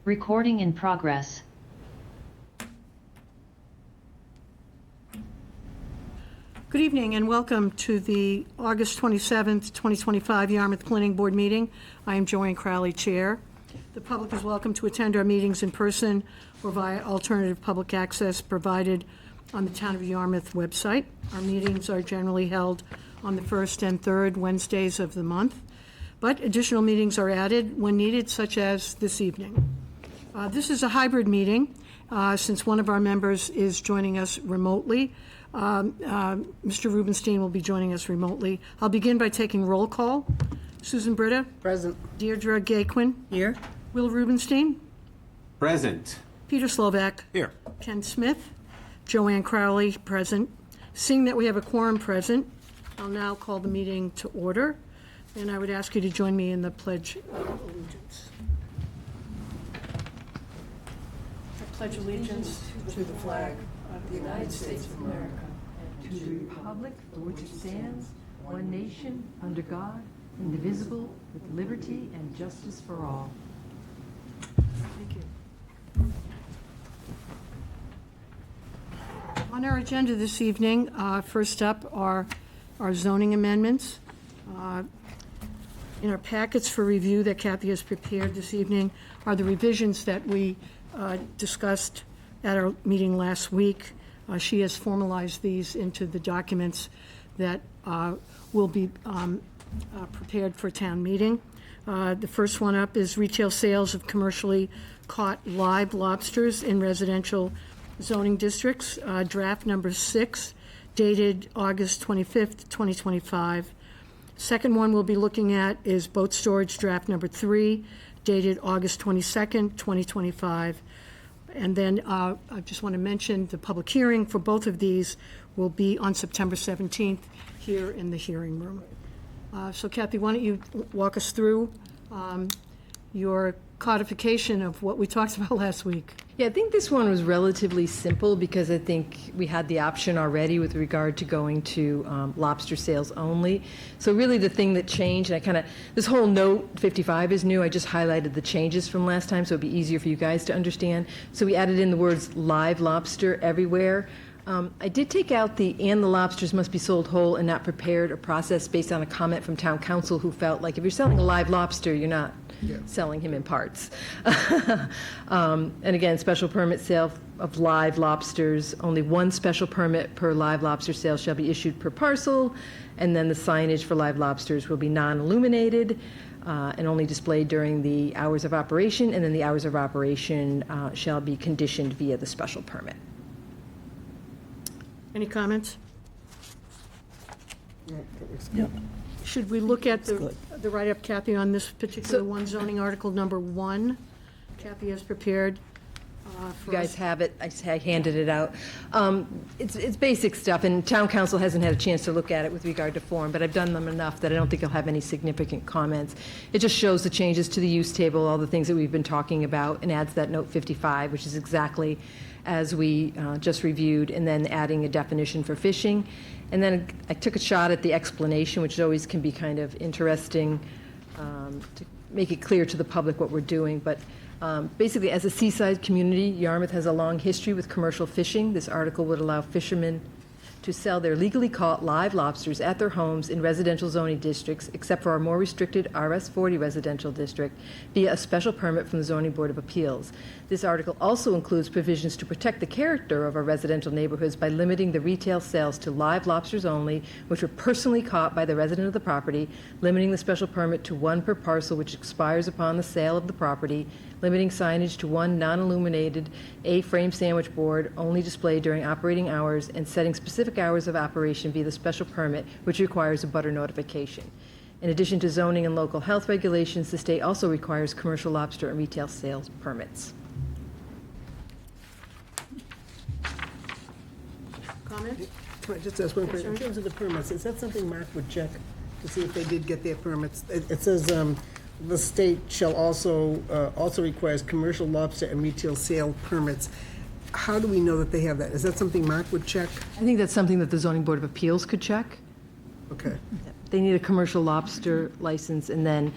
Recording in progress. Good evening and welcome to the August 27th, 2025 Yarmouth Planning Board meeting. I am Joanne Crowley, Chair. The public is welcome to attend our meetings in person or via alternative public access provided on the Town of Yarmouth website. Our meetings are generally held on the first and third Wednesdays of the month, but additional meetings are added when needed, such as this evening. This is a hybrid meeting since one of our members is joining us remotely. Mr. Rubenstein will be joining us remotely. I'll begin by taking roll call. Susan Britta. Present. Deirdre Gaquin. Here. Will Rubenstein. Present. Peter Slovak. Here. Ken Smith. Joanne Crowley, present. Seeing that we have a quorum present, I'll now call the meeting to order, and I would ask you to join me in the Pledge of Allegiance. I pledge allegiance to the flag of the United States of America, to the republic for which it stands, one nation, under God, indivisible, with liberty and justice for all. Thank you. On our agenda this evening, first up are our zoning amendments. In our packets for review that Kathy has prepared this evening are the revisions that we discussed at our meeting last week. She has formalized these into the documents that will be prepared for town meeting. The first one up is retail sales of commercially caught live lobsters in residential zoning districts, draft number 6, dated August 25th, 2025. Second one we'll be looking at is boat storage, draft number 3, dated August 22nd, 2025. And then I just want to mention the public hearing for both of these will be on September 17th here in the hearing room. So Kathy, why don't you walk us through your codification of what we talked about last week? Yeah, I think this one was relatively simple because I think we had the option already with regard to going to lobster sales only. So really the thing that changed, and this whole note 55 is new. I just highlighted the changes from last time so it'd be easier for you guys to understand. So we added in the words live lobster everywhere. I did take out the lobsters must be sold whole and not prepared or processed based on a comment from town council who felt like if you're selling a live lobster, you're not selling him in parts. And again, special permit sale of live lobsters, only one special permit per live lobster sale shall be issued per parcel, and then the signage for live lobsters will be non-illuminated and only displayed during the hours of operation, and then the hours of operation shall be conditioned via the special permit. Any comments? Yep. Should we look at the write-up, Kathy, on this particular one, zoning article number 1? Kathy has prepared for You guys us. have it. I handed it out. It's basic stuff, and town council hasn't had a chance to look at it with regard to form, but I've done them enough that I don't think you'll have any significant comments. It just shows the changes to the use table, all the things that we've been talking about, and adds that note 55, which is exactly as we just reviewed, and then adding a definition for fishing. And then I took a shot at the explanation, which always can be kind of interesting to make it clear to the public what we're doing. But basically, as a seaside community, Yarmouth has a long history with commercial fishing. This article would allow fishermen to sell their legally caught live lobsters at their homes in residential zoning districts, except for our more restricted RS40 residential district, via a special permit from the Zoning Board of Appeals. This article also includes provisions to protect the character of our residential neighborhoods by limiting the retail sales to live lobsters only, which were personally caught by the resident of the property, limiting the special permit to one per parcel, which expires upon the sale of the property, limiting signage to one non-illuminated A-frame sandwich board only displayed during operating hours, and setting specific hours of operation via the special permit, which requires a butter notification. In addition to zoning and local health regulations, the state also requires commercial lobster and retail sales permits. Comment? Can I just ask one question? In terms of the permits, is that something Mark would check to see if they did get their permits? It says the state shall also requires commercial lobster and retail sale permits. How do we know that they have that? Is that something Mark would check? I think that's something that the Zoning Board of Appeals could check. Okay. They need a commercial lobster license, and then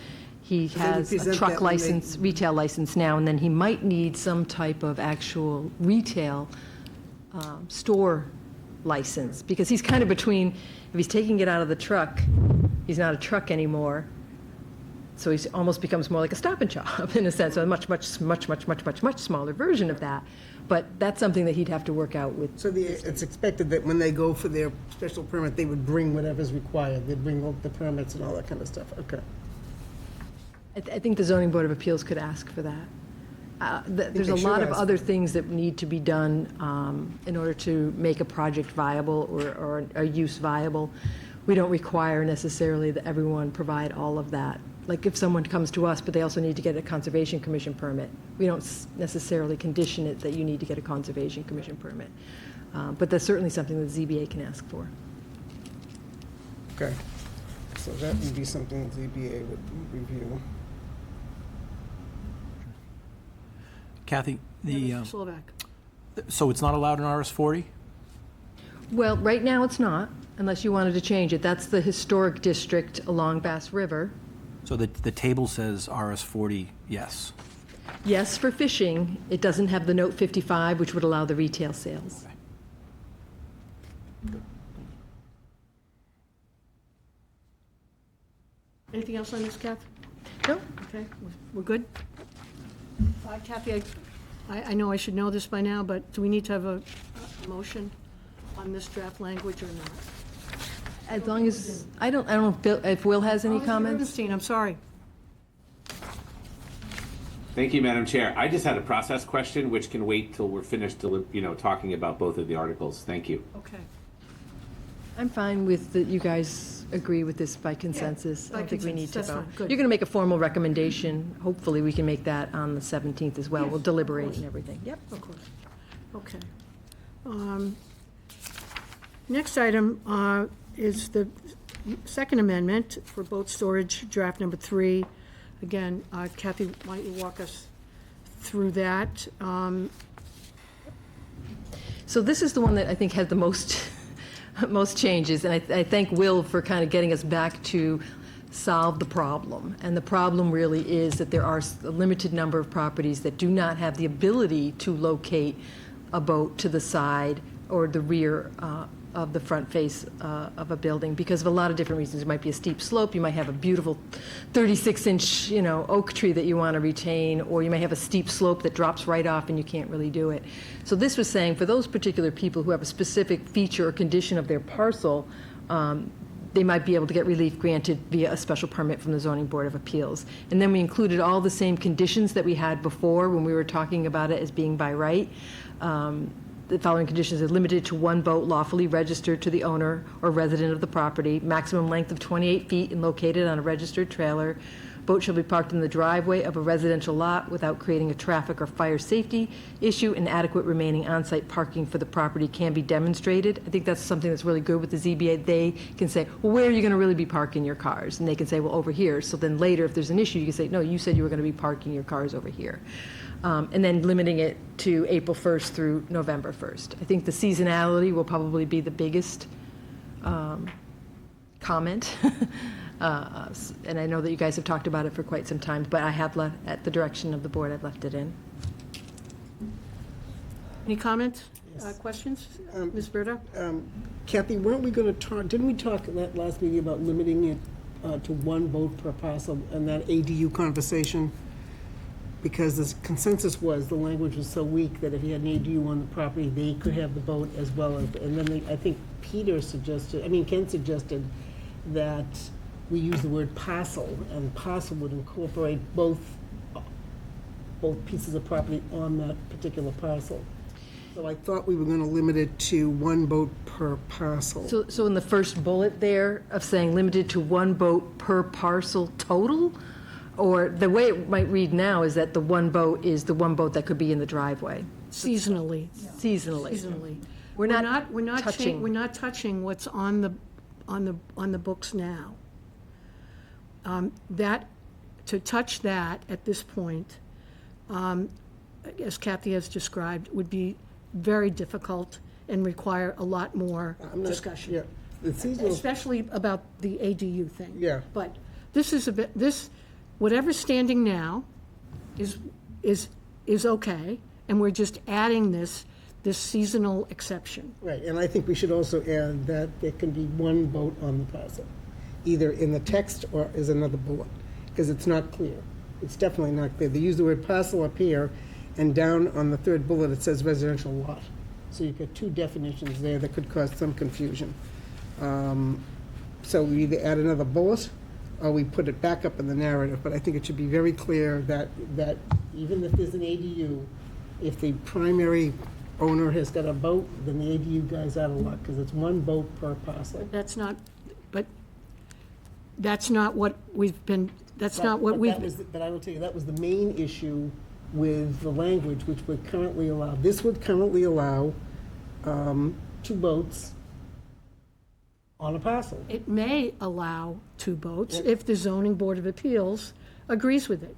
He then you has a present truck that when they- license, retail license now, and then he might need some type of actual retail store license, because he's kind of between, if he's taking it out of the truck, he's not a truck anymore, so he almost becomes more like a Stop and Shop in a sense, so a much smaller version of that. But that's something that he'd have to work out with. So it's expected that when they go for their special permit, they would bring whatever's required. They'd bring all the permits and all that kind of stuff. Okay. I think the zoning board of appeals could ask for that. There's a they lot should of ask other for it. things that need to be done in order to make a project viable or a use viable. We don't require necessarily that everyone provide all of that. Like if someone comes to us, but they also need to get a Conservation Commission permit, we don't necessarily condition it that you need to get a Conservation Commission permit. But that's certainly something that ZBA can ask for. Okay. So that would be something ZBA would review. Kathy, Mr. Slovak. so it's not allowed in RS40? Well, right now it's not, unless you wanted to change it. That's the historic district along Bass River. So the table says RS40, yes. Yes, for fishing, it doesn't have the note 55, which would allow the retail sales. Anything else on this, Kath? No? Okay, we're good? Kathy, I know I should know this by now, but do we need to have a motion on this draft language or not? As long as, I don't know if Will has any Mr. comments? Rubenstein, I'm sorry. Thank you, Madam Chair. I just had a process question, which can wait till we're finished, talking about both of the articles. Thank you. Okay. I'm fine with that you guys agree with this by consensus. by I don't think we need to consensus, that's vote. fine, good. You're going to make a formal recommendation. Hopefully, we can make that on the 17th as well. Yes, We'll of deliberate course. and everything. Yep. Of course. Okay. Next item is the Second Amendment for boat storage, draft number 3. Again, Kathy, why don't you walk us through that? So this is the one that I think had the most, most changes, and I thank Will for kind of getting us back to solve the problem. And the problem really is that there are a limited number of properties that do not have the ability to locate a boat to the side or the rear of the front face of a building because of a lot of different reasons. It might be a steep slope, you might have a beautiful 36-inch, oak tree that you want to retain, or you may have a steep slope that drops right off and you can't really do it. So this was saying for those particular people who have a specific feature or condition of their parcel, they might be able to get relief granted via a special permit from the Zoning Board of Appeals. And then we included all the same conditions that we had before when we were talking about it as being by right. The following conditions are limited to one boat lawfully registered to the owner or resident of the property, maximum length of 28 feet and located on a registered trailer. Boat shall be parked in the driveway of a residential lot without creating a traffic or fire safety issue, and adequate remaining on-site parking for the property can be demonstrated. I think that's something that's really good with the ZBA. They can say, well, where are you going to really be parking your cars? And they can say, well, over here. So then later, if there's an issue, you can say, no, you said you were going to be parking your cars over here. And then limiting it to April 1st through November 1st. I think the seasonality will probably be the biggest comment. And I know that you guys have talked about it for quite some time, but I have left, at the direction of the board, I've left it in. Any comments, questions? Ms. Britta? Kathy, weren't we going to talk, didn't we talk at that last meeting about limiting it to one boat per parcel and that ADU conversation? Because the consensus was, the language was so weak that if you had an ADU on the property, they could have the boat as well as, and then I think Ken suggested that we use the word parcel, and parcel would incorporate both pieces of property on that particular parcel. So I thought we were going to limit it to one boat per parcel. So in the first bullet there of saying limited to one boat per parcel total? Or the way it might read now is that the one boat is the one boat that could be in the driveway, Seasonally. seasonally. Seasonally. We're not touching. touching. We're not touching what's on the books now. To touch that at this point, as Kathy has described, would be very difficult and require a lot more discussion. Yeah, the seasonal, Especially about the ADU thing. Yeah. But this is a bit, this, whatever's standing now is okay, and we're just adding this seasonal exception. Right, and I think we should also add that there can be one boat on the parcel, either in the text or as another bullet, because it's not clear. It's definitely not clear. They use the word parcel up here, and down on the third bullet, it says residential lot. So you've got two definitions there that could cause some confusion. So we either add another bullet, or we put it back up in the narrative, but I think it should be very clear that even if there's an ADU, if the primary owner has got a boat, then the ADU guy's out of luck, because it's one boat per parcel. That's not, but that's not what we've been, that's not what But we've, that was, but I will tell you, that was the main issue with the language, which would currently allow, this would currently allow 2 boats on a parcel. it may allow 2 boats if the zoning board of appeals agrees with it.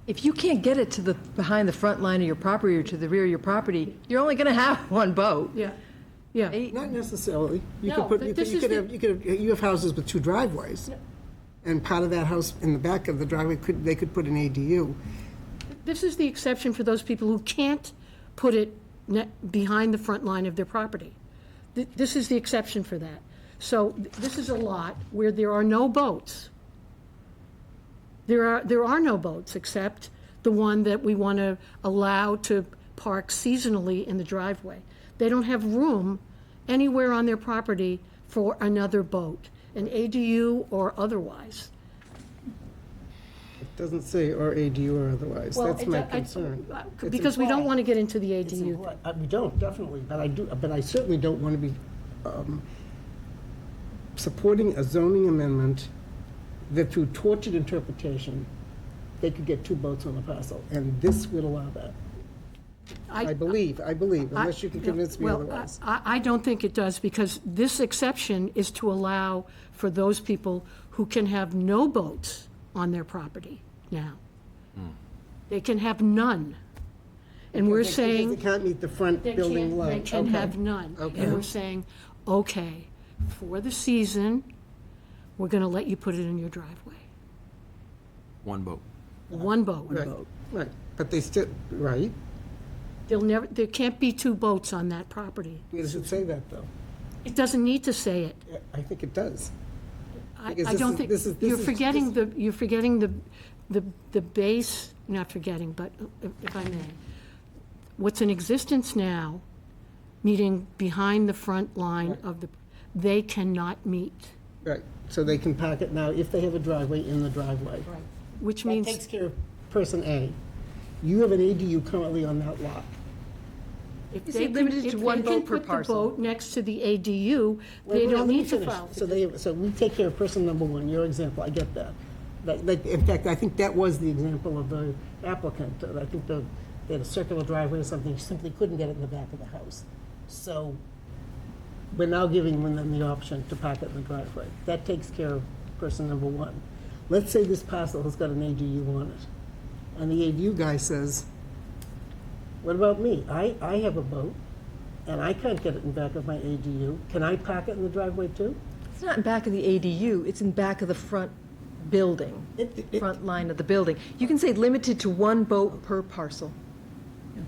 If you can't get it to the, behind the front line of your property or to the rear of your property, you're only going to have one boat. Yeah, yeah. Not necessarily. You No, could put, but you this could is have, you have houses with 2 driveways. And part of that house in the back of the driveway they could put an ADU. This is the exception for those people who can't put it behind the front line of their property. This is the exception for that. So this is a lot where there are no boats. There are no boats except the one that we want to allow to park seasonally in the driveway. They don't have room anywhere on their property for another boat, an ADU or otherwise. It doesn't say or ADU or otherwise. That's my concern. It's Because we don't implied. want to get into the It's ADU. implied. We don't, definitely, but I certainly don't want to be supporting a zoning amendment that through tortured interpretation, they could get 2 boats on a parcel, and this would allow that. I believe, unless you can convince me Well, otherwise. I don't think it does, because this exception is to allow for those people who can have no boats on their property now. They can have none. And we're Because saying. they can't meet the front They building can't, line. they can Okay. have none. Okay. And we're saying, okay, for the season, we're going to let you put it in your driveway. One boat. One boat. Right, but they still, right? There can't be 2 boats on that property. Where does it say that, though? It doesn't need to say it. I think it does. I Because I this don't is- think, this is- you're forgetting the base, not forgetting, but if I may. What's in existence now, meeting behind the front line of they cannot meet, Right, so they can park it now if they have a driveway in the driveway. which That means. takes care of person A. You have an ADU currently on that lot. If You they say can- limited to if one they can boat per put the parcel. boat next to the ADU, Wait, they wait, don't let me need to finish. file. So we take care of person number 1, your example, I get that. In fact, I think that was the example of the applicant. I think they had a circular driveway or something, you simply couldn't get it in the back of the house. So we're now giving them the option to park it in the driveway. That takes care of person number 1. Let's say this parcel has got an ADU on it, and the ADU guy says, what about me? I have a boat, and I can't get it in back of my ADU. Can I park it in the driveway too? It's not in back of the ADU, it's in back of the front building, front line of the building. You can say limited to 1 boat per parcel.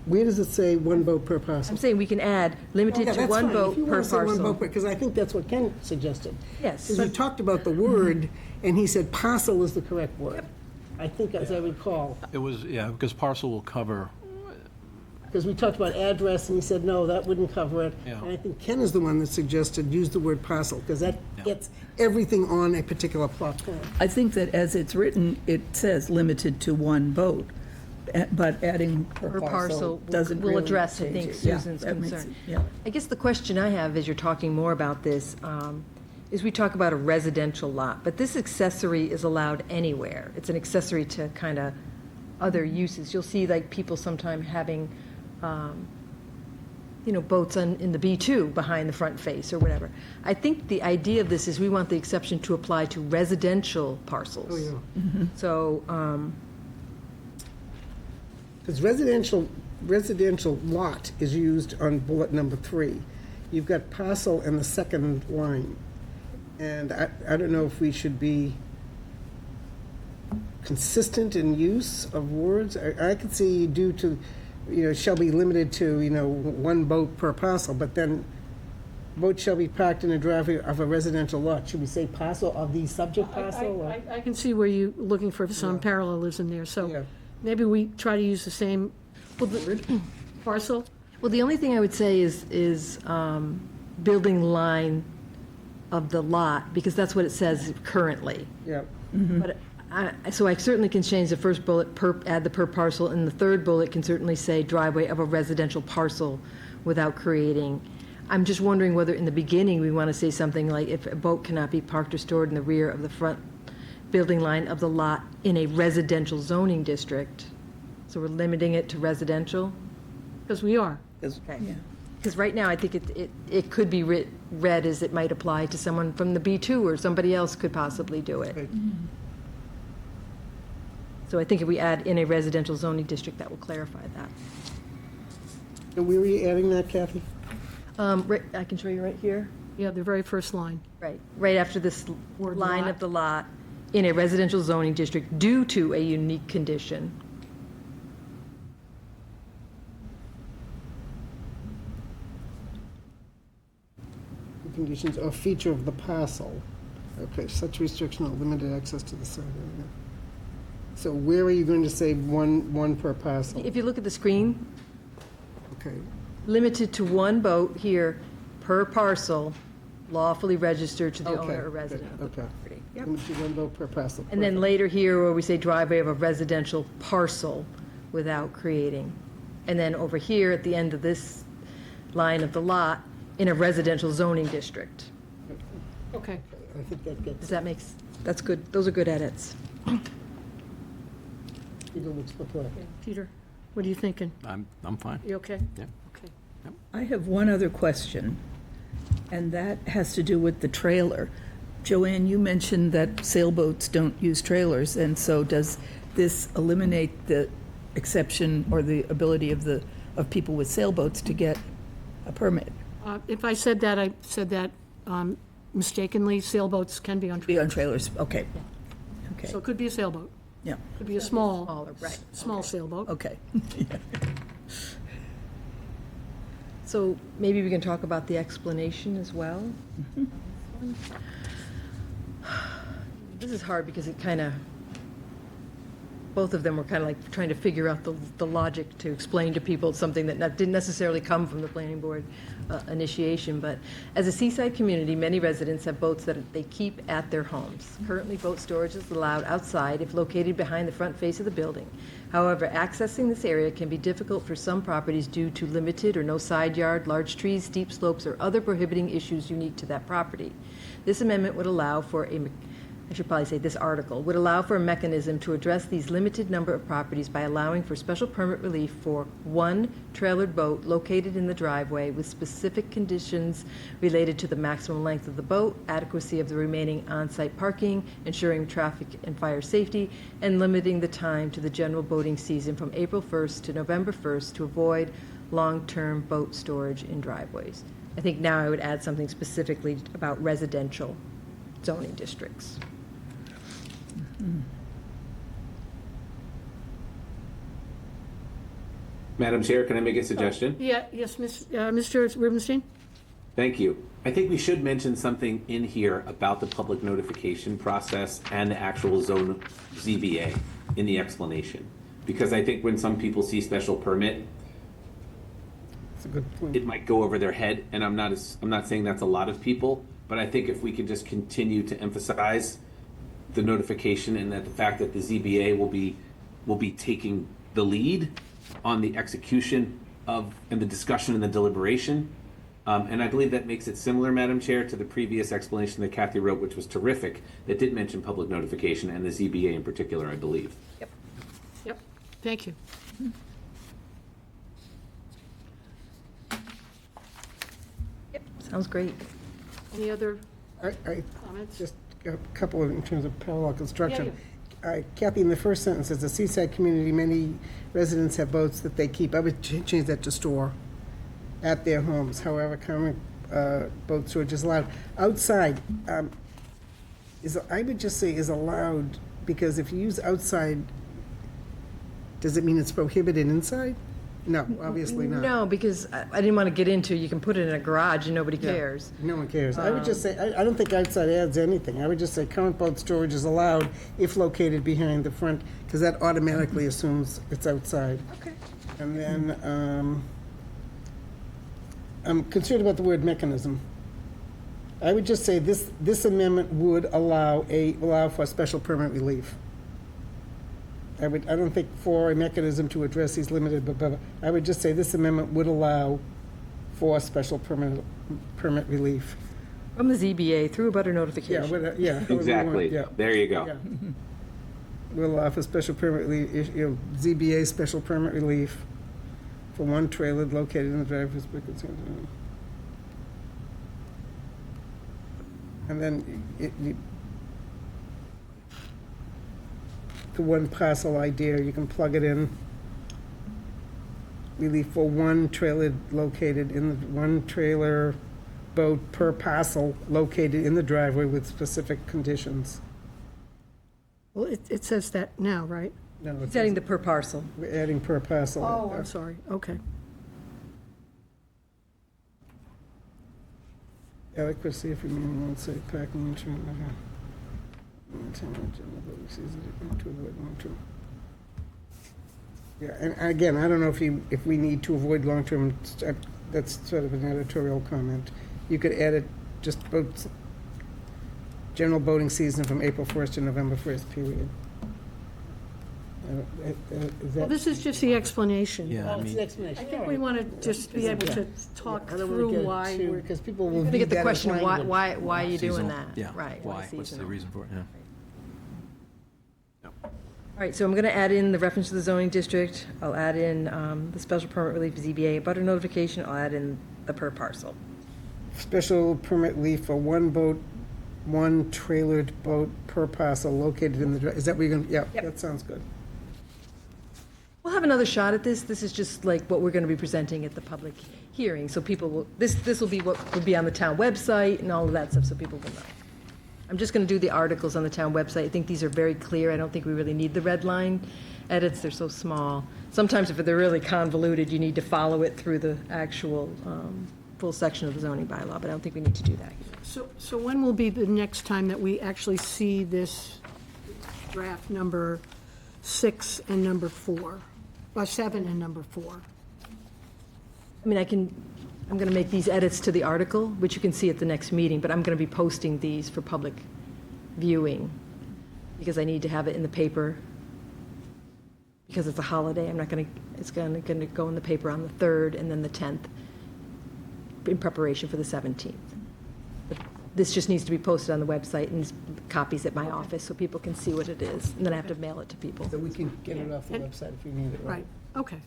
Where does it say 1 boat per I'm parcel? saying we can add limited Yeah, to that's 1 fine. If boat you per wanna say one parcel. boat per- Because I think that's what Ken suggested. Yes, Because we but- talked about the word, and he said parcel is the correct word. I think, as I recall, It was, yeah, because parcel will cover, because we talked about address, and he said, no, that wouldn't cover it. Yeah. And I think Ken is the one that suggested use the word parcel, because that gets everything on a particular plot plan. I think that as it's written, it says limited to 1 boat, but adding per Per parcel parcel doesn't will really address, I change think, it. Yeah, Susan's that makes concern. it- Yeah. I guess the question I have as you're talking more about this is we talk about a residential lot, but this accessory is allowed anywhere. It's an accessory to kind of other uses. You'll see like people sometime having, boats in the B2 behind the front face or whatever. I think the idea of this is we want the exception to apply to residential parcels. Oh, yeah. So, Because residential lot is used on bullet number 3. You've got parcel in the second line. And I don't know if we should be consistent in use of words. I could see due to, shall be limited to, one boat per parcel, but then boats shall be parked in a driveway of a residential lot. Should we say parcel of the subject parcel? or- I can see where you're looking for some parallelism there, Yeah. so maybe we try to use the same parcel. Well, the only thing I would say is building line of the lot, because that's what it says currently. Yeah. But so I certainly can change the first bullet, add the per parcel, and the third bullet can certainly say driveway of a residential parcel without creating. I'm just wondering whether in the beginning we want to say something like if a boat cannot be parked or stored in the rear of the front building line of the lot in a residential zoning district. So we're limiting it to residential? Because we are. Okay. Yeah. Because right now, I think it could be read as it might apply to someone from the B2, or somebody else could possibly do it. Okay. So I think if we add in a residential zoning district, that will clarify that. And where were you adding that, Kathy? I can show you right here. Yeah, the very first line. Right after this Word line lot. of the lot, in a residential zoning district due to a unique condition. The conditions or feature of the parcel. Okay, such restriction or limited access to the site area. So where are you going to say one per parcel? If you look at the screen, Okay, limited to one boat here per parcel lawfully registered to the Okay, owner or good, resident of the okay. property. Yep. limited to one boat per parcel. And then later here, where we say driveway of a residential parcel without creating. And then over here, at the end of this line of the lot, in a residential zoning district. Okay. I think that gets, Does that make, that's good, those are good edits. Peter looks perplexed. Peter, what are you thinking? I'm fine. You okay? Yeah. Okay. I have one other question, and that has to do with the trailer. Joanne, you mentioned that sailboats don't use trailers, and so does this eliminate the exception or the ability of people with sailboats to get a permit? If I said that, I said that mistakenly. Sailboats can be on, Be on trailers, okay. Okay, so it could be a sailboat. yeah, Could be a small, Smaller, right. small sailboat. okay. So maybe we can talk about the explanation as well? This is hard because it kind of, both of them were kind of like trying to figure out the logic to explain to people something that didn't necessarily come from the planning board initiation. But as a seaside community, many residents have boats that they keep at their homes. Currently, boat storage is allowed outside if located behind the front face of the building. However, accessing this area can be difficult for some properties due to limited or no side yard, large trees, steep slopes, or other prohibiting issues unique to that property. This amendment would allow for I should probably say this article, would allow for a mechanism to address these limited number of properties by allowing for special permit relief for one trailered boat located in the driveway with specific conditions related to the maximum length of the boat, adequacy of the remaining on-site parking, ensuring traffic and fire safety, and limiting the time to the general boating season from April 1st to November 1st to avoid long-term boat storage in driveways. I think now I would add something specifically about residential zoning districts. Madam Chair, can I make a suggestion? Yeah, yes, Mr. Rubenstein? Thank you. I think we should mention something in here about the public notification process and the actual zone ZBA in the explanation. Because I think when some people see special permit, That's a good point. it might go over their head, and I'm not saying that's a lot of people, but I think if we could just continue to emphasize the notification and that the fact that the ZBA will be taking the lead on the execution of, and the discussion and the deliberation. And I believe that makes it similar, Madam Chair, to the previous explanation that Kathy wrote, which was terrific, that did mention public notification and the ZBA in particular, I believe. Yep, thank you. Yep, sounds great. Any other I comments? just a couple of, in terms of parallel construction. Kathy, in the first sentence, as a seaside community, many residents have boats that they keep. I would change that to store at their homes. However, common boat storage is allowed. Outside, I would just say is allowed Because if you use outside, does it mean it's prohibited inside? No, obviously not. No, because I didn't want to get into, you can put it in a garage and nobody cares. No one cares. I would just say, I don't think outside adds anything. I would just say current boat storage is allowed if located behind the front, because that automatically assumes it's outside. Okay. And then, I'm concerned about the word mechanism. I would just say this amendment would allow for special permit relief. I don't think for a mechanism to address these limited, but I would just say this amendment would allow for special permit relief. From the ZBA through a butter Yeah, notification. however you want, Exactly. yeah. There you go. Yeah. Will allow for special permit relief, ZBA special permit relief for one trailer located in the driver's. And then the one parcel idea, you can plug it in. Relief for one trailer located in the, one trailer boat per parcel located in the driveway with specific conditions. Well, it says that now, right? No, it's Setting the per parcel. we're adding per parcel. Oh, I'm sorry, okay. Adequacy if you mean, let's say, parking insurance. Yeah, and again, I don't know if we need to avoid long-term, that's sort of an editorial comment. You could add it, just boats, general boating season from April 1st to November 1st, period. Is Well, that? this is just the explanation. Yeah, I mean, explanation. I think we want to just be able to talk through why we're, Because people will Gonna view get the that as question, language. why are you doing seasonal, that? yeah. Right. Why? What's the seasonal? reason for it? Yeah. All right, so I'm going to add in the reference to the zoning district. I'll add in the special permit relief ZBA butter notification. I'll add in the per parcel. Special permit relief for one boat, one trailered boat per parcel located in the, is that what you're gonna, yeah, Yep. that sounds good. We'll have another shot at this. This is just like what we're going to be presenting at the public hearing. So people will, this will be what will be on the town website and all of that stuff, so people will know. I'm just going to do the articles on the town website. I think these are very clear. I don't think we really need the red line edits. They're so small. Sometimes if they're really convoluted, you need to follow it through the actual full section of the zoning bylaw, but I don't think we need to do that here. so when will be the next time that we actually see this draft number 6 and number 4, or 7 and number 4? I mean, I'm going to make these edits to the article, which you can see at the next meeting, but I'm going to be posting these for public viewing because I need to have it in the paper because it's a holiday. I'm not going to, it's going to go in the paper on the 3rd and then the 10th in preparation for the 17th. But this just needs to be posted on the website and copies at my office so people can see what it is. And then I have to mail it to people. So we can get it off the website if you need it, Right, okay.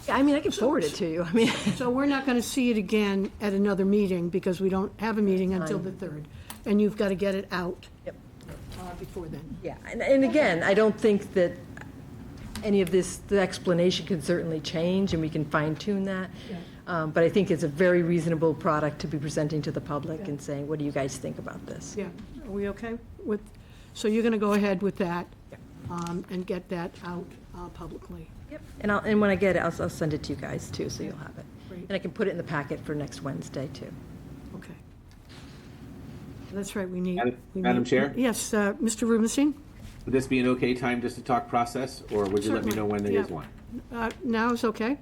Yeah, I mean, I can forward it to you. I mean, So we're not going to see it again at another meeting because we don't have a meeting until the 3rd. And you've got to get it out Yep. before then. yeah, and again, I don't think that any of this, the explanation can certainly change, and we can fine tune that. But I think it's a very reasonable product to be presenting to the public and saying, what do you guys think about this? Yeah, are we okay with, so you're going to go ahead with that and get that out publicly? Yep. And when I get it, I'll send it to you guys too, so you'll have it. Great. And I can put it in the packet for next Wednesday too. Okay. That's right, we need. Madam- we Madam need- Chair? Yes, Mr. Rubenstein? Would this be an okay time just to talk process, or would you let me Certainly, know when there is yeah. one? Now is okay?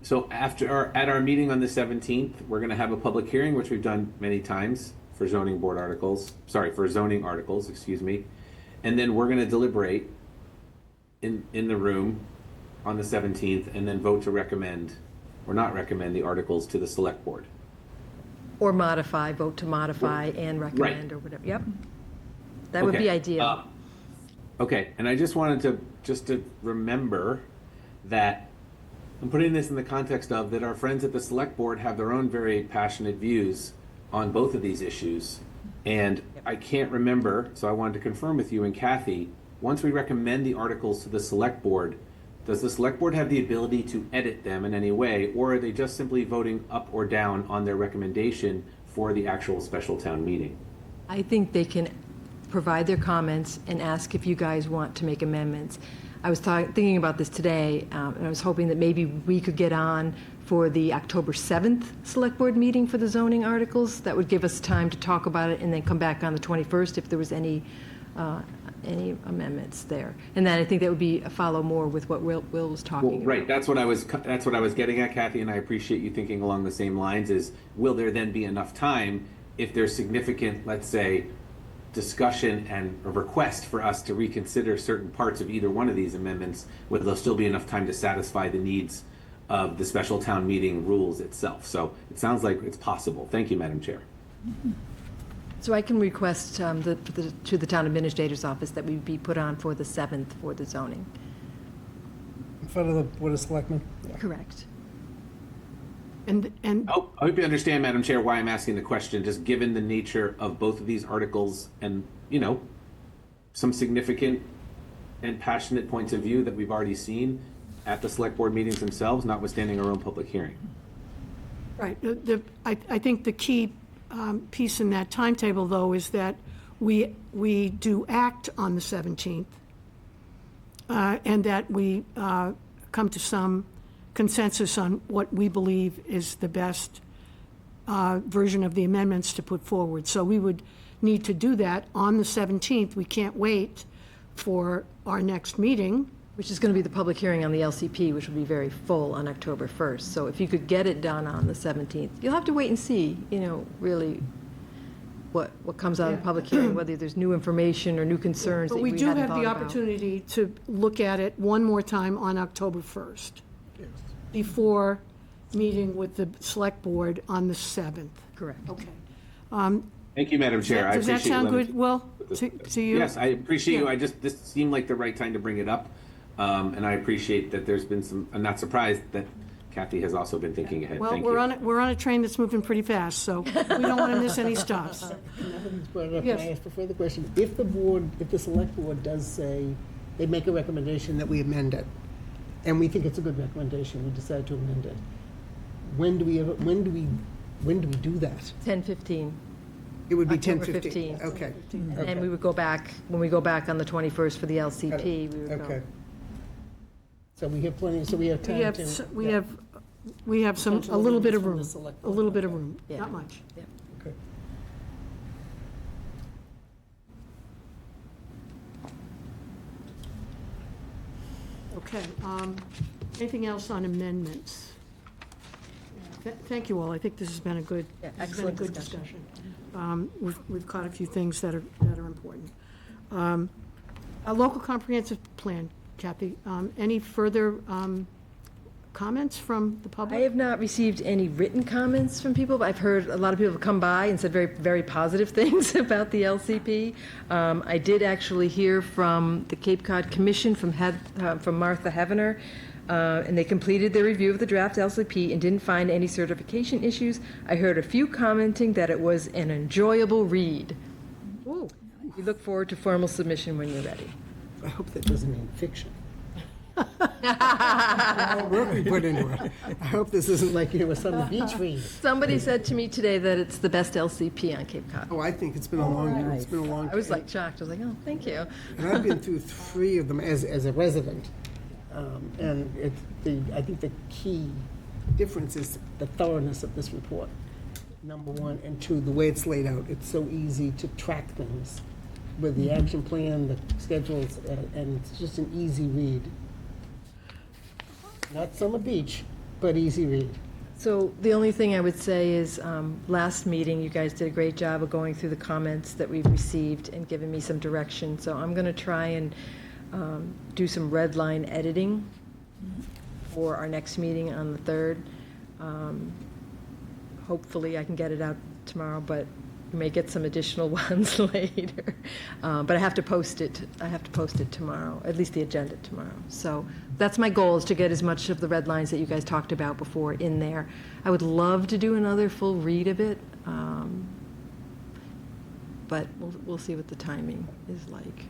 So at our meeting on the 17th, we're going to have a public hearing, which we've done many times for zoning board articles, for zoning articles, excuse me. And then we're going to deliberate in the room on the 17th and then vote to recommend or not recommend the articles to the select board. Or modify, vote to modify and recommend or whatever. Yep. That would be Okay, ideal. Okay, and I just wanted to remember that I'm putting this in the context of that our friends at the select board have their own very passionate views on both of these issues. And I can't remember, so I wanted to confirm with you and Kathy, once we recommend the articles to the select board, does the select board have the ability to edit them in any way, or are they just simply voting up or down on their recommendation for the actual special town meeting? I think they can provide their comments and ask if you guys want to make amendments. I was thinking about this today, and I was hoping that maybe we could get on for the October 7th Select Board meeting for the zoning articles. That would give us time to talk about it and then come back on the 21st if there was any amendments there. And then I think that would be a follow more with what Will was talking Well, about. right, that's what I was getting at, Kathy, and I appreciate you thinking along the same lines, is will there then be enough time if there's significant, let's say, discussion and a request for us to reconsider certain parts of either one of these amendments, will there still be enough time to satisfy the needs of the special town meeting rules itself? So it sounds like it's possible. Thank you, Madam Chair. So I can request to the town administrator's office that we be put on for the 7th for the zoning. In front of the Board of Selectmen? Correct. And Oh, I hope you understand, Madam Chair, why I'm asking the question, just given the nature of both of these articles and, some significant and passionate points of view that we've already seen at the select board meetings themselves, notwithstanding our own public hearing. right, I think the key piece in that timetable, though, is that we do act on the 17th, and that we come to some consensus on what we believe is the best version of the amendments to put forward. So we would need to do that on the 17th. We can't wait for our next meeting. Which is going to be the public hearing on the LCP, which will be very full on October 1st. So if you could get it done on the 17th, you'll have to wait and see, really what comes out of the public hearing, whether there's new information or new concerns that But we we do hadn't have thought the about. opportunity to look at it one more time on October 1st, before meeting with the select board on the 7th. Correct. Okay. Thank you, Madam Chair. I Does that appreciate sound letting- good, Will, to you? Yes, I appreciate you. Yeah. This seemed like the right time to bring it up. And I appreciate that there's been I'm not surprised that Kathy has also been thinking ahead. Well, Thank we're you. we're on a train that's moving pretty fast, so we don't want to miss any stops. Now that he's brought it up, Yes. can I ask a further question? If the select board does say, they make a recommendation that we amend it, and we think it's a good recommendation, we decide to amend it, when do we do that? 10:15. It would be October 10:15. 15th. Okay. And we would go back, when we go back on the 21st for the LCP, we would go. Okay. So we have plenty, so we have time to. We have some, a Potential little bit of amendments from room, the select a little board. bit of room, Yeah. not much. Yeah. Okay. Okay, anything else on amendments? Thank you all, I think this has been a good, Yeah, this has been a excellent good discussion. discussion. We've caught a few things that are important. A local comprehensive plan, Kathy, any further comments from the I public? have not received any written comments from people, but I've heard a lot of people have come by and said very, very positive things about the LCP. I did actually hear from the Cape Cod Commission from Martha Hevener, and they completed their review of the draft LCP and didn't find any certification issues. I heard a few commenting that it was an enjoyable read. Ooh, We look forward to formal submission when you're ready. I hope that doesn't mean fiction. All the work we put into it. I hope this isn't like, a Southern Beach read. Somebody said to me today that it's the best LCP on Cape Cod. Oh, I think it's been a long, it's been a long. I was like shocked. I was like, oh, thank you. And I've been through 3 of them as a resident. And I think the key difference is the thoroughness of this report, number one. And 2, the way it's laid out. It's so easy to track things with the action plan, the schedules, and it's just an easy read. Not Summer Beach, but easy read. So the only thing I would say is, last meeting, you guys did a great job of going through the comments that we've received and giving me some direction. So I'm going to try and do some red line editing for our next meeting on the 3rd. Hopefully I can get it out tomorrow, but you may get some additional ones later. But I have to post it. I have to post it tomorrow, at least the agenda tomorrow. So that's my goal, is to get as much of the red lines that you guys talked about before in there. I would love to do another full read of it, but we'll see what the timing is like.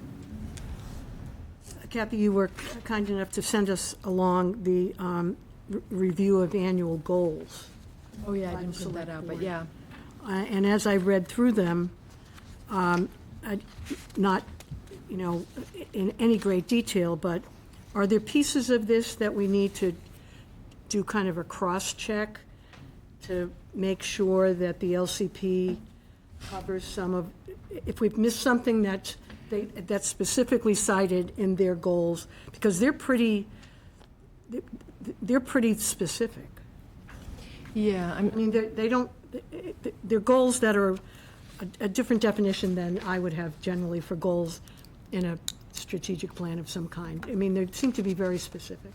Kathy, you were kind enough to send us along the review of annual goals. Oh, yeah, I By didn't the print that select out, but board. yeah. And as I read through them, not, in any great detail, but are there pieces of this that we need to do kind of a cross-check to make sure that the LCP covers some of, if we've missed something that's specifically cited in their goals, because they're pretty specific. Yeah, I mean, they don't, they're goals that are a different definition than I would have generally for goals in a strategic plan of some kind. I mean, they seem to be very specific.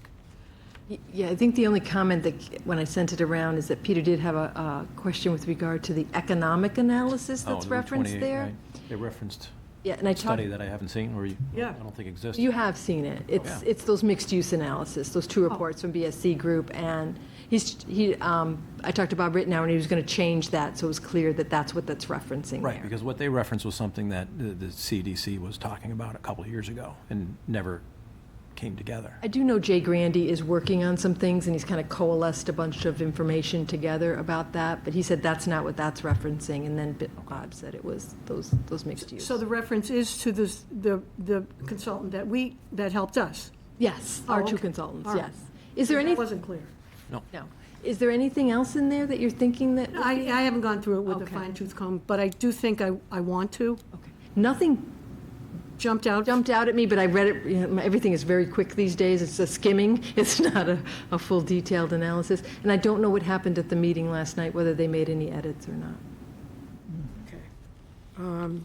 Yeah, I think the only comment that, when I sent it around, is that Peter did have a question with regard to the economic analysis Oh, that's number referenced 28, there. right. They referenced Yeah, and I a talked, study that I haven't seen, or Yeah. I don't think exists. you have seen it. It's those mixed-use analysis, those two reports from BSC Group, and I talked to Bob Rittenhour, and he was going to change that, so it was clear that that's what that's referencing Right, there. because what they referenced was something that the CDC was talking about a couple of years ago and never came together. I do know Jay Grandy is working on some things, and he's kind of coalesced a bunch of information together about that, but he said that's not what that's referencing, and then Bob said it was those mixed use. So the reference is to the consultant that helped us. Yes, Oh, our two okay. consultants, All right. yes. Is there That any, wasn't clear. no. Is there anything else in there that you're thinking that? I haven't gone through it with a Okay. fine-tooth comb, but I do think I want to. Okay. Nothing Jumped out. jumped out at me, but I read it, everything is very quick these days. It's a skimming. It's not a full detailed analysis. And I don't know what happened at the meeting last night, whether they made any edits or not. Okay.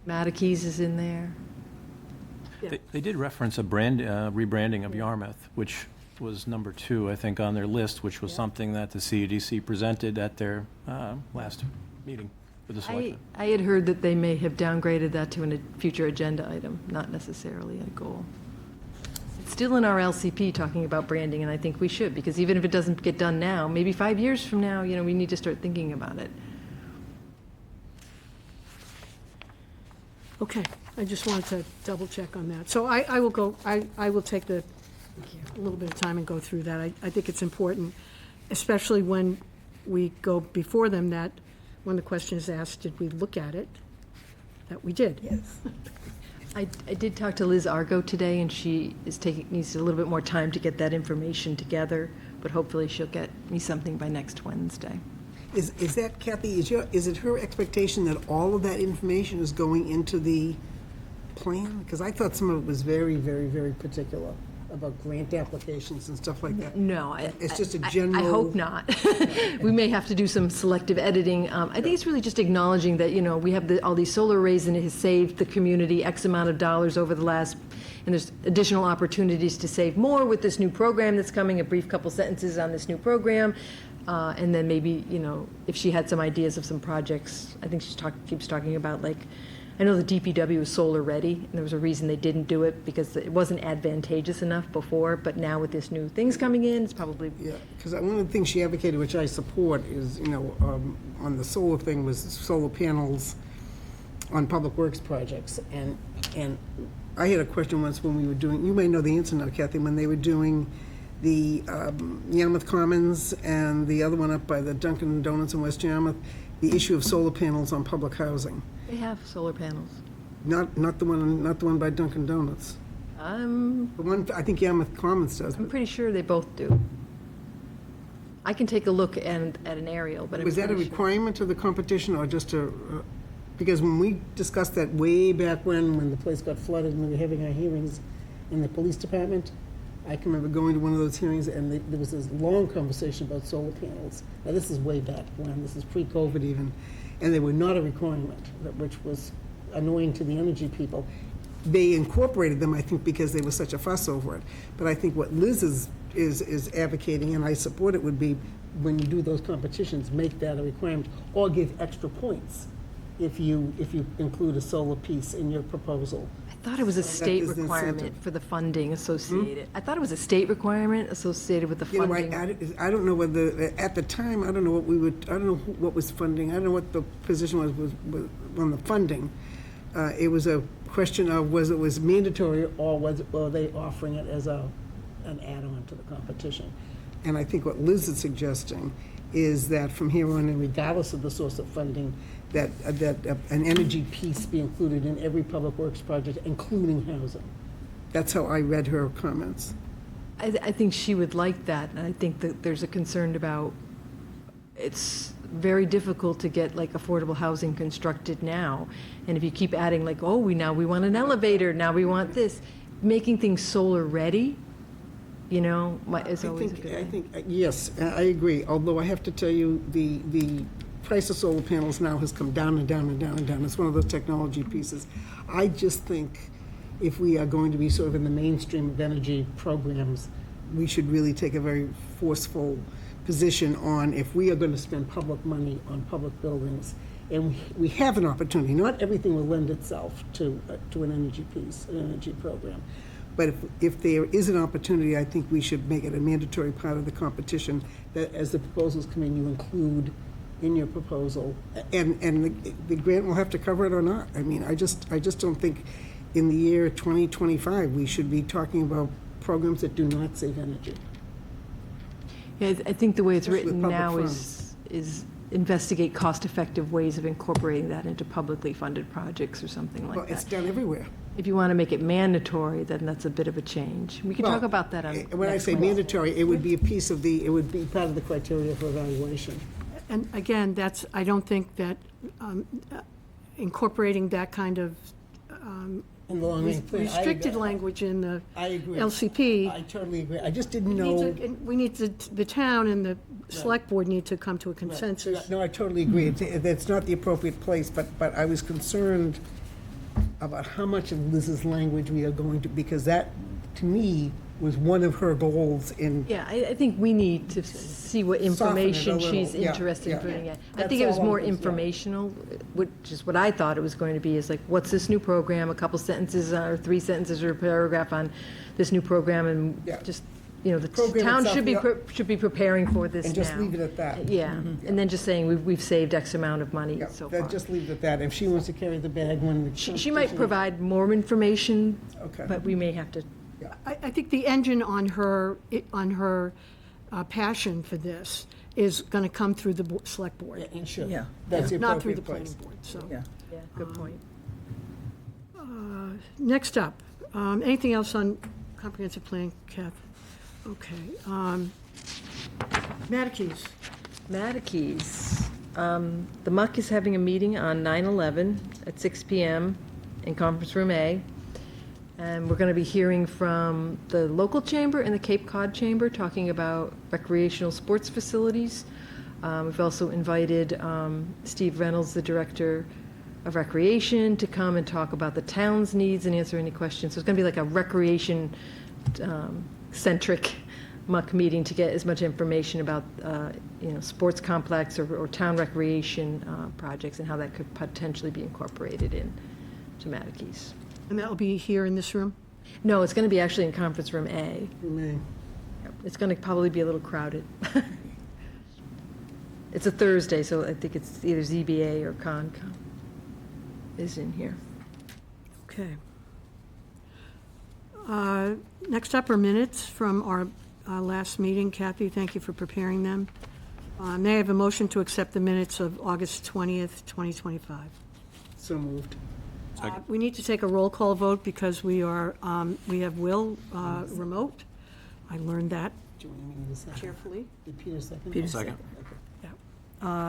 Matakes is in there. Yeah. They did reference a rebranding of Yarmouth, which was number 2, I think, on their list, which was something that the CEDC presented at their last meeting with the I selectmen. had heard that they may have downgraded that to a future agenda item, not necessarily a goal. It's still in our LCP talking about branding, and I think we should, because even if it doesn't get done now, maybe 5 years from now, we need to start thinking about it. Okay, I just wanted to double check on that. So I will take a little bit of time and go through that. I think it's important, especially when we go before them, that when the question is asked, did we look at it, that we did. Yes. I did talk to Liz Argo today, and she needs a little bit more time to get that information together, but hopefully she'll get me something by next Wednesday. Is that, Kathy, is it her expectation that all of that information is going into the plan? Because I thought some of it was very, very, very particular about grant applications and stuff like that. No, It's just a I general. hope not. We may have to do some selective editing. I think it's really just acknowledging that, we have all these solar arrays, and it has saved the community X amount of dollars over the last, and there's additional opportunities to save more with this new program that's coming, a brief couple sentences on this new program. And then maybe, if she had some ideas of some projects, I think she keeps talking about, like, I know the DPW was solar ready, and there was a reason they didn't do it, because it wasn't advantageous enough before, but now with this new things coming in, it's probably, Yeah, because one of the things she advocated, which I support, is, on the solar thing, was solar panels on public works projects. And I had a question once when we were doing, you may know the answer now, Kathy, when they were doing the Yarmouth Commons and the other one up by the Dunkin' Donuts in West Yarmouth, the issue of solar panels on public housing. they have solar panels. Not the one by Dunkin' Donuts. I'm The one, I think Yarmouth Commons does. I'm pretty sure they both do. I can take a look at an aerial, but I'm Was that a pretty sure. requirement of the competition, or just because when we discussed that way back when the place got flooded and we were having our hearings in the police department, I can remember going to one of those hearings, and there was this long conversation about solar panels. Now, this is way back when, this is pre-COVID even, and they were not a requirement, which was annoying to the energy people. They incorporated them, I think, because they were such a fuss over it. But I think what Liz is advocating, and I support it, would be when you do those competitions, make that a requirement, or give extra points if you include a solar piece in your proposal. I thought it was a state is the requirement incentive. for the funding associated. I thought it was a state requirement associated with the You know, funding. I don't know whether, at the time, I don't know what was funding, I don't know what the position was on the funding. It was a question of was it mandatory, or were they offering it as an add-on to the competition? And I think what Liz is suggesting is that from here on, and regardless of the source of funding, that an energy piece be included in every public works project, including housing. That's how I read her comments. I think she would like that, and I think that there's a concern about, it's very difficult to get like affordable housing constructed now. And if you keep adding like, oh, now we want an elevator, now we want this, making things solar ready, you know, is always a good I idea. think, yes, I agree, although I have to tell you, the price of solar panels now has come down and down and down and down. It's one of those technology pieces. I just think if we are going to be sort of in the mainstream of energy programs, we should really take a very forceful position on if we are going to spend public money on public buildings, and we have an opportunity, not everything will lend itself to an energy piece, an energy program. But if there is an opportunity, I think we should make it a mandatory part of the competition that as the proposals come in, you include in your proposal, and the grant will have to cover it or not. I mean, I just don't think in the year 2025, we should be talking about programs that do not save energy. Yeah, I think the way it's Especially with written public now funds. is investigate cost-effective ways of incorporating that into publicly funded projects or something Well, like it's that. done everywhere. If you want to make it mandatory, then that's a bit of a change. We can talk Well, about that on When I next say Wednesday. mandatory, it would be a piece of the, it would be part of the criteria for evaluation. And again, I don't think that incorporating that kind of In the long range plan. restricted language in the I agree. LCP. I totally agree. I just didn't We know. need to- and we need to, the town and the select board need to come to a consensus. No, I totally agree. That's not the appropriate place, but I was concerned about how much of Liz's language we are going to, because that, to me, was one of her goals in, Yeah, I think we need to see what Soften it a information little, she's yeah, interested in yeah. putting in. I That's think it was all I more was, yeah. informational, which is what I thought it was going to be, is like, what's this new program, a couple sentences or 3 sentences or a paragraph on this new program, and Yeah. just, you know, the Program town itself, should be, yeah. should be preparing for this now. and just leave it at that. Yeah, and then just saying, we've saved X amount of money Yeah, so far. just leave it at that. If she wants to carry the bag when the. She might provide more information, Okay. but we may have to, I think the engine on her passion for this is going to come through the select board, And should. Yeah. That's the not through the appropriate planning place. board, so. Yeah. yeah, good point. Next up, anything else on comprehensive plan, Kath? Okay. Matikes. Matikes. The MUC is having a meeting on 9/11 at 6 PM in Conference Room A. And we're going to be hearing from the local chamber and the Cape Cod Chamber, talking about recreational sports facilities. We've also invited Steve Reynolds, the Director of Recreation, to come and talk about the town's needs and answer any questions. So it's going to be like a recreation-centric MUC meeting to get as much information about, sports complex or town recreation projects and how that could potentially be incorporated in to Matikes. And that will be here in this room? No, it's going to be actually in Conference Room A. May. It's going to probably be a little crowded. It's a Thursday, so I think it's either ZBA or Concom is in here. Okay. Next up are minutes from our last meeting. Kathy, thank you for preparing them. May I have a motion to accept the minutes of August 20th, 2025? So moved. We need to take a roll call vote because we have Will remote. I learned that Do you want me to second? carefully. Did Peter second? Peter Second.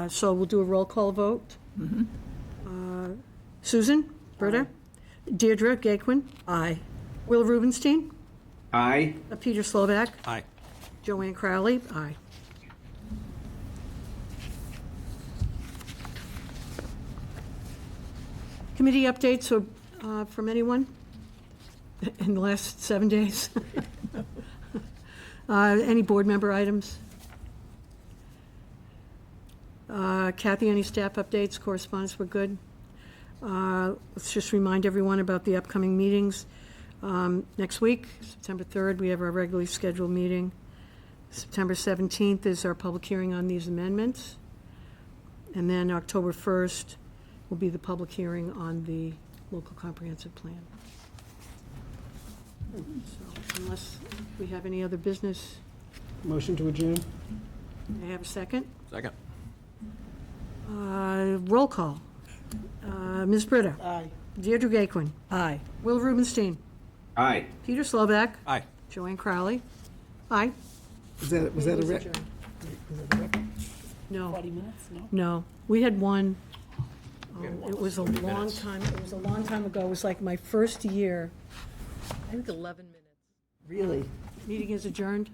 So we'll do a roll call vote. Susan? Britta? Deirdre Gaquin? Aye. Will Rubenstein? Aye. Peter Slovak? Aye. Joanne Crowley? Aye. Committee updates from anyone in the last 7 days? Any board member items? Kathy, any staff updates, correspondence, we're good? Let's just remind everyone about the upcoming meetings. Next week, September 3rd, we have our regularly scheduled meeting. September 17th is our public hearing on these amendments. And then October 1st will be the public hearing on the local comprehensive plan. So unless we have any other business, Motion to adjourn? may I have a second? Second. Roll call. Ms. Britta. Aye. Deirdre Gaquin. Aye. Will Rubenstein. Aye. Peter Slovak. Aye. Joanne Crowley. Aye. Was that a rec? adjourned. Was that a rec? No. 40 minutes? No? No, we had one, it was a long time, it was a long time ago, it was like my first year. I think 11 minutes. Really? Meeting is adjourned.